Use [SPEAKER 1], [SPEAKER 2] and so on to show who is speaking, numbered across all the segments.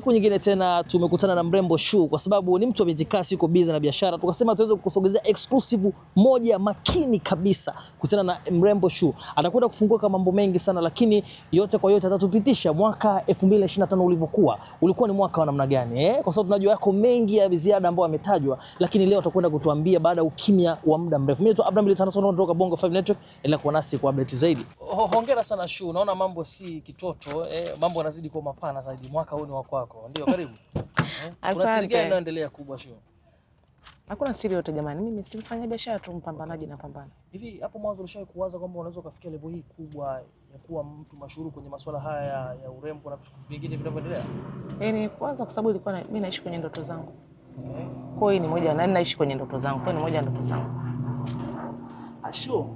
[SPEAKER 1] Siku nyingine tena tumekutana na Mrembo Shuu kwa sababu ni mtu amejikaa yuko busy na biashara. Tukasema tuweze kukusogezea exclusive moja makini kabisa kuhusiana na Mrembo Shuu. Atakwenda kufungua mambo mengi sana, lakini yote kwa yote atatupitisha mwaka 2025 ulikuwa ni mwaka wa namna gani Kwa sababu tunajua yako mengi ya ziada ambayo ametajwa, lakini leo atakwenda kutuambia baada ya ukimya wa muda mrefu. Mimi tu Abraham Litano kutoka Bongo 5 Network, ila kwa nasi kwa update zaidi. Hongera sana Shuu. Naona mambo si kitoto, mambo yanazidi kuwa mapana zaidi. Mwaka huu ni wa kwako. Ndio, karibu. Kuna siri gani inaendelea kubwa Shuu?
[SPEAKER 2] Hakuna siri yote jamani. Mimi simfanya biashara tu, mpambanaji na pambana.
[SPEAKER 1] Hivi hapo mwanzo ulishawahi kuwaza kwamba unaweza kufikia level hii kubwa ya kuwa mtu mashuhuri kwenye masuala haya ya urembo na vitu vingine vinavyoendelea?
[SPEAKER 2] Ni kwanza kwa sababu ilikuwa mimi naishi kwenye ndoto zangu. Kwa hiyo ni moja na naishi kwenye ndoto zangu. Kwa hiyo ni moja ya ndoto zangu.
[SPEAKER 3] Shuu,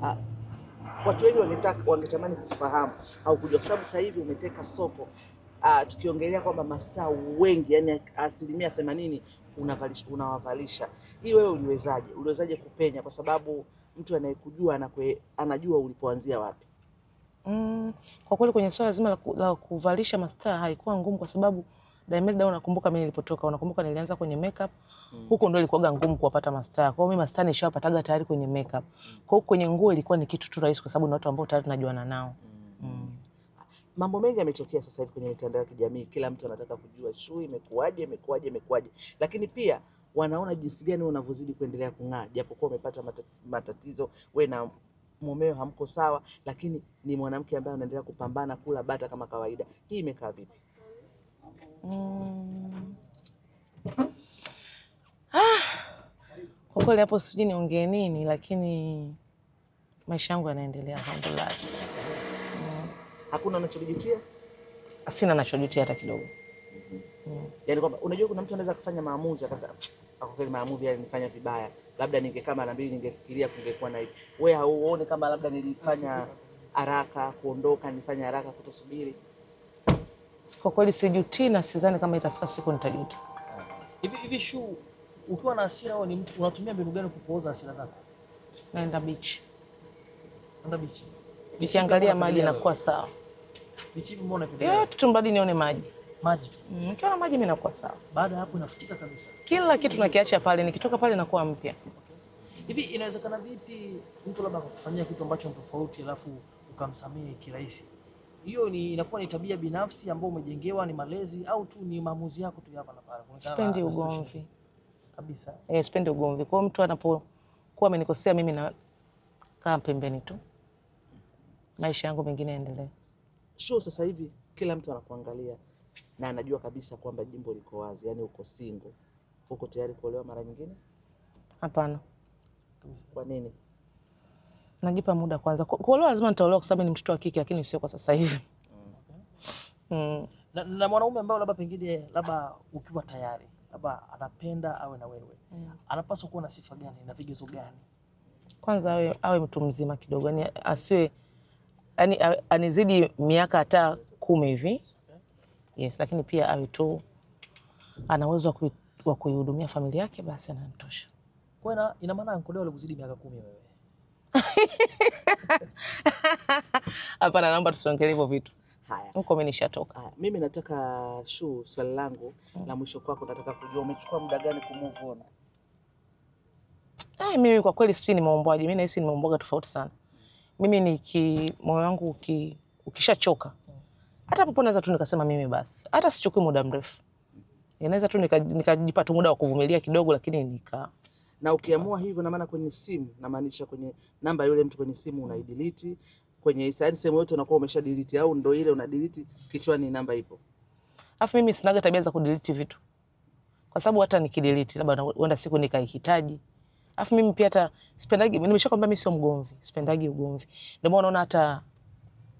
[SPEAKER 3] watu wengi wangetamani kufahamu au kujua, kwa sababu sasa hivi umeteka soko. Tukiongelea kwamba mastaa wengi, yani 80% unawavalisha. Hii wewe uliwezaje kupenya, kwa sababu mtu anayekujua anajua ulipoanzia wapi?
[SPEAKER 2] Kwa kweli kwenye swala zima la kuvalisha mastaa haikuwa ngumu, kwa sababu Diamond, unakumbuka mimi nilipotoka, unakumbuka nilianza kwenye makeup. Huko ndio ilikuwa ngumu kuwapata mastaa. Kwa hiyo mimi mastaa nishawapataga tayari kwenye makeup. Kwa hiyo kwenye nguo ilikuwa ni kitu tu rahisi, kwa sababu ni watu ambao tayari tunajuana nao.
[SPEAKER 3] Mambo mengi yametokea sasa hivi kwenye mitandao ya kijamii. Kila mtu anataka kujua Shuu imekuaje. Lakini pia wanaona jinsi gani unavyozidi kuendelea kung'aa, japokuwa umepata matatizo, wewe na mumeo hamko sawa, lakini ni mwanamke ambaye anaendelea kupambana kula bata kama kawaida. Hii imekaa vipi?
[SPEAKER 2] Kwa kweli hapo sijui niongee nini, lakini maisha yangu yanaendelea, alhamdulillah.
[SPEAKER 3] Hakuna unachojutia?
[SPEAKER 2] Sina ninachojutia hata kidogo.
[SPEAKER 3] Yaani kwamba unajua kuna mtu anaweza kufanya maamuzi akasema kwa kweli maamuzi yale nilifanya vibaya, labda ningekaa mara mbili ningefikiria kungekuwa na hivi. Wewe hauone kama labda nilifanya haraka kuondoka, nilifanya haraka kutosubiri?
[SPEAKER 2] Kwa kweli sijutii, na sidhani kama itafika siku nitajuta.
[SPEAKER 1] Hivi Shuu, ukiwa na hasira wewe ni mtu unatumia mbinu gani kupooza hasira zako?
[SPEAKER 2] Naenda beach.
[SPEAKER 1] Naenda beach.
[SPEAKER 2] Nikiangalia maji na kuwa sawa.
[SPEAKER 1] Beach mbona unapendelea?
[SPEAKER 2] Tu mbadi nione maji.
[SPEAKER 1] Maji tu.
[SPEAKER 2] Nikiona maji mimi nakuwa sawa.
[SPEAKER 1] Baada hapo inafutika kabisa.
[SPEAKER 2] Kila kitu nakiacha pale, nikitoka pale nakuwa mpya.
[SPEAKER 1] Hivi inawezekana vipi mtu labda akakufanyia kitu ambacho ni tofauti alafu ukamsamehe kirahisi? Hiyo inakuwa ni tabia binafsi ambayo umejengewa, ni malezi, au tu ni maamuzi yako tu hapa na pale?
[SPEAKER 2] Sipendi ugomvi
[SPEAKER 1] kabisa.
[SPEAKER 2] Sipendi ugomvi. Kwa mtu anapokuwa amenikosea mimi na kaa pembeni tu. Maisha yangu mengine yaendelee.
[SPEAKER 3] Shuu, sasa hivi kila mtu anakuangalia na anajua kabisa kwamba jimbo liko wazi, yani uko single. Uko tayari kuolewa mara nyingine?
[SPEAKER 2] Hapana.
[SPEAKER 3] Kwa nini?
[SPEAKER 2] Najipa muda kwanza. Kuolewa lazima nitaolewa kwa sababu ni mtoto wa kike, lakini sio kwa sasa hivi.
[SPEAKER 1] Na mwanaume ambaye labda pengine labda ukiwa tayari, labda anapenda awe na wewe, anapaswa kuwa na sifa gani na vigezo gani?
[SPEAKER 2] Kwanza awe mtu mzima kidogo, yani asiwe, yani anizidi miaka hata 10 hivi. Yes, lakini pia awe tu ana uwezo wa kuihudumia familia yake, basi ananitosha.
[SPEAKER 1] Kwa ina maana ankodeo wale kuzidi miaka 10 wewe?
[SPEAKER 2] Hapana, naomba tusiongelee hivyo vitu.
[SPEAKER 3] Haya.
[SPEAKER 2] Huko mimi nishatoka.
[SPEAKER 3] Mimi nataka Shuu, swali langu la mwisho kwako, nataka kujua umechukua muda gani kumove on?
[SPEAKER 2] Mimi kwa kweli sijui nimeombwaje. Mimi nahisi nimeombwaga tofauti sana. Mimi moyo wangu ukishachoka, hata hapo naweza tu nikasema mimi basi. Hata sichukui muda mrefu. Inaweza tu nikajipa tu muda wa kuvumilia kidogo, lakini
[SPEAKER 3] na ukiamua hivyo, na maana kwenye simu, na maanisha kwenye namba yule mtu kwenye simu unaidelete, kwenye sehemu yote unakuwa umesha delete, au ndio ile una delete kichwani namba ipo?
[SPEAKER 2] Alafu mimi sinaga tabia za kudelete vitu, kwa sababu hata nikidelete labda huenda siku nikaihitaji. Alafu mimi pia hata sipendagi, nimeshakwambia mimi sio mgomvi, sipendagi ugomvi. Ndio maana unaona hata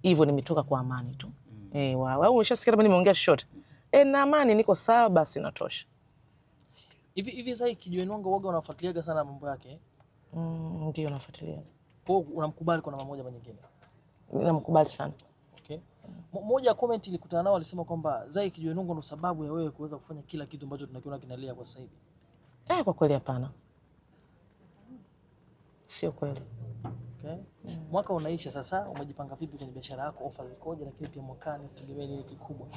[SPEAKER 2] hivyo nimetoka kwa amani tu. Wewe umeshasikia kama nimeongea short. Na amani niko sawa, basi natosha.
[SPEAKER 1] Hivi sasa Kijiwenonga woga unafuatiliaga sana mambo yake?
[SPEAKER 2] Ndio nafuatilia.
[SPEAKER 1] Kwa unamkubali kwa namna moja ama nyingine?
[SPEAKER 2] Namkubali sana.
[SPEAKER 1] Okay. Moja ya comment ilikutana nao alisema kwamba Zai Kijiwenonga ndo sababu ya wewe kuweza kufanya kila kitu ambacho tunakiona kinalia kwa sasa hivi.
[SPEAKER 2] Kwa kweli hapana. Sio kweli.
[SPEAKER 1] Okay. Mwaka unaisha sasa, umejipanga vipi kwenye biashara yako? Ofa zikoje, lakini pia mwakani tutegemea nini kikubwa?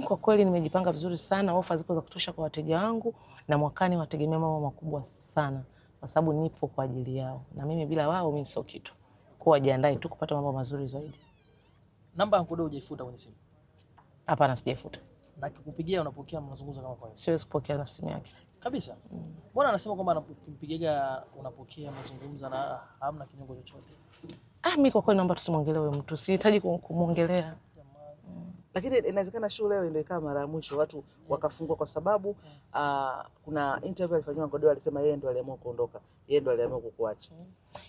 [SPEAKER 2] Kwa kweli nimejipanga vizuri sana, ofa zipo za kutosha kwa wateja wangu, na mwakani wategemea mambo makubwa sana kwa sababu nipo kwa ajili yao, na mimi bila wao mimi sio kitu. Kwa wajiandae tu kupata mambo mazuri zaidi.
[SPEAKER 1] Namba yangu leo hujaifuta kwenye simu?
[SPEAKER 2] Hapana, sijaifuta.
[SPEAKER 1] Na kikupigia unapokea mazungumzo kama kwa hiyo?
[SPEAKER 2] Siwezi kupokea na simu yake.
[SPEAKER 1] Kabisa. Mbona anasema kwamba anakupigia unapokea mazungumzo na hamna kinyongo chochote?
[SPEAKER 2] Mimi kwa kweli naomba tusimuongelee huyo mtu. Sihitaji kumuongelea.
[SPEAKER 3] Lakini inawezekana show leo ndio ikawa mara ya mwisho watu wakafungwa kwa sababu kuna interview alifanywa Ngodewa, alisema yeye ndo aliamua kuondoka. Yeye ndo aliamua kukuacha.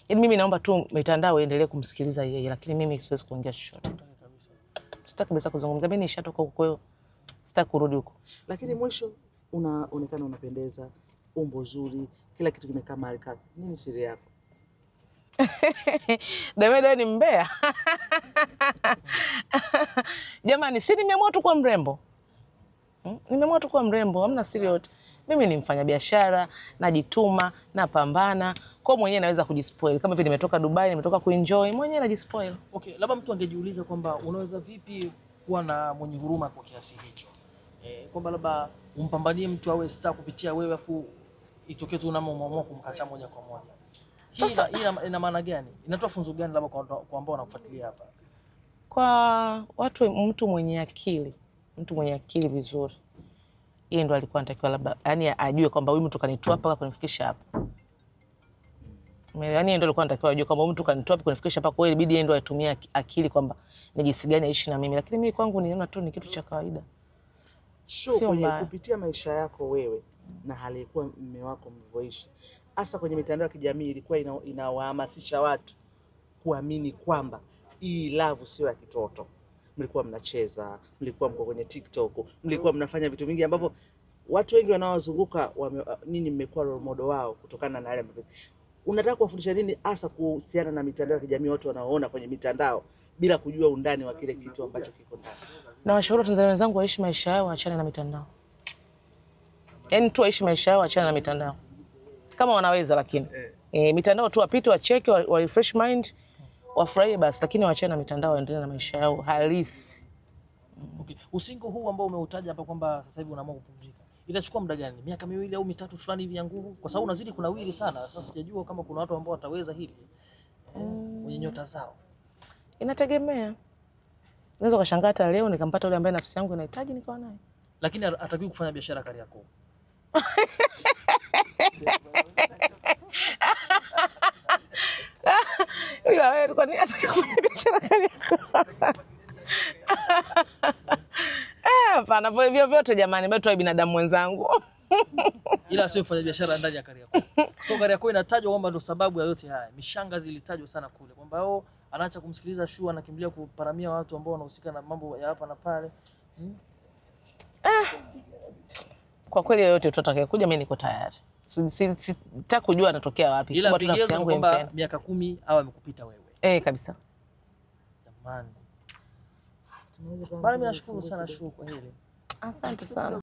[SPEAKER 2] Yaani mimi naomba tu mitandao iendelee kumsikiliza yeye, lakini mimi siwezi kuongea chochote. Sitaki kabisa kuzungumza. Mimi nishatoka huko, kwa hiyo sitaki kurudi huko.
[SPEAKER 3] Lakini mwisho unaonekana unapendeza, umbo zuri, kila kitu kimekaa mahali pake. Nini siri yako?
[SPEAKER 2] Damedo ni mbea. Jamani, si nimeamua tu kuwa mrembo. Nimeamua tu kuwa mrembo, hamna siri yote. Mimi ni mfanyabiashara, najituma, napambana. Kwa mwenyewe naweza kujispoil. Kama vile nimetoka Dubai, nimetoka kuenjoy, mwenyewe najispoil.
[SPEAKER 1] Okay, labda mtu angejiuliza kwamba unaweza vipi kuwa na mwenye huruma kwa kiasi hicho? Kwamba labda umpambanie mtu awe star kupitia wewe afu itokee tu unaamua kumkataa moja kwa moja. Hii ina maana gani? Inatoa funzo gani labda kwa ambao wanakufuatilia hapa?
[SPEAKER 2] Kwa watu, mtu mwenye akili vizuri, yeye ndo alikuwa anatakiwa labda, yani ajue kwamba huyu mtu kanitoa hapa kunifikisha hapa. Yani yeye ndo alikuwa anatakiwa ajue kwamba huyu mtu kanitoa hapa kunifikisha hapa, kwa hiyo ibidi yeye ndo atumie akili kwamba ni jinsi gani aishi na mimi, lakini mimi kwangu niliona tu ni kitu cha kawaida.
[SPEAKER 3] Sio kwenye kupitia maisha yako wewe na hali ilikuwa mume wako mlivyoishi. Hasa kwenye mitandao ya kijamii ilikuwa inawahamasisha watu kuamini kwamba hii love sio ya kitoto. Mlikuwa mnacheza, mlikuwa mko kwenye TikTok, mlikuwa mnafanya vitu vingi ambavyo watu wengi wanaowazunguka nini mmekuwa role model wao kutokana na yale mapenzi. Unataka kuwafundisha nini hasa kuhusiana na mitandao ya kijamii, watu wanaoona kwenye mitandao bila kujua undani wa kile kitu ambacho kiko ndani?
[SPEAKER 2] Na washauri Tanzania wenzangu waishi maisha yao, waachane na mitandao. Yaani tu waishi maisha yao, waachane na mitandao. Kama wanaweza, lakini mitandao tu wapite, wacheke, wa refresh mind, wafurahie basi, lakini waachane na mitandao, waendelee na maisha yao halisi.
[SPEAKER 1] Okay. Usingo huu ambao umeutaja hapa kwamba sasa hivi unaamua kupumzika, itachukua muda gani? Miaka 2 au 3 fulani hivi ya nguvu? Kwa sababu unazidi kunawiri sana. Sasa sijajua kama kuna watu ambao wataweza hili kwenye nyota zao.
[SPEAKER 2] Inategemea. Naweza kushangaa hata leo nikampata yule ambaye nafsi yangu inahitaji nikawa naye.
[SPEAKER 1] Lakini atakiwa kufanya biashara Kariakoo.
[SPEAKER 2] Ila wewe kwa nini atakiwa kufanya biashara Kariakoo? Hapana, vyote jamani, mimi tu binadamu wenzangu.
[SPEAKER 1] Ila sio kufanya biashara ndani ya Kariakoo. So Kariakoo inatajwa kwamba ndio sababu ya yote haya. Mishanga zilitajwa sana kule kwamba anaacha kumsikiliza Shuu, anakimbilia kuparamia watu ambao wanahusika na mambo ya hapa na pale.
[SPEAKER 2] Kwa kweli yote tutakayokuja mimi niko tayari. Sitaki kujua anatokea wapi.
[SPEAKER 1] Ila nafsi yangu kwamba miaka 10 au amekupita wewe.
[SPEAKER 2] Kabisa.
[SPEAKER 1] Jamani. Bali mimi nashukuru sana Shuu kwa hili.
[SPEAKER 2] Asante sana.